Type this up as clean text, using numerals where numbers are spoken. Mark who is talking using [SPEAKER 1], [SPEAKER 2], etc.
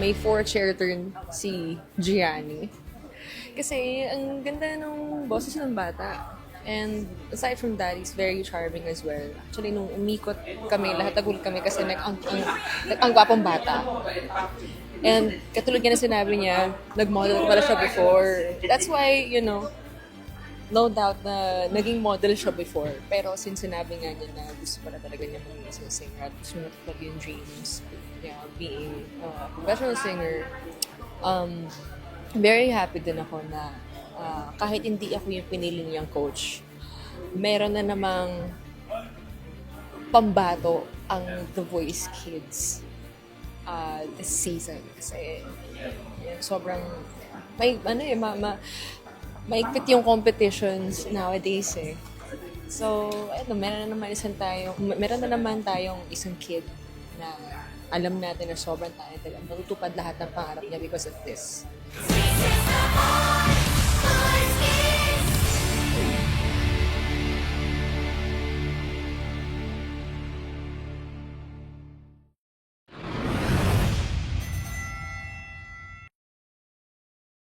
[SPEAKER 1] may four-chair turn si Gianni. Kasi ang ganda ng boses ng bata. And aside from that, he's very charming as well. Actually, nung umikot kami, lahat nagulat kami kasi ang gwapong bata. And katulad nga na sinabi niya, nag-model pala siya before. That's why, no doubt na naging model siya before. Pero since sinabi nga niya na gusto pala talaga niya maging isang singer at gusto niya talaga yung dreams, being a professional singer, very happy din ako na kahit hindi ako yung pinili niyang coach, meron na namang pambato ang The Voice Kids this season. Kasi sobrang maigpit yung competitions nowadays eh. So, meron na naman tayong isang kid na alam natin na sobrang talented at matutupad lahat ng pangarap niya because of this.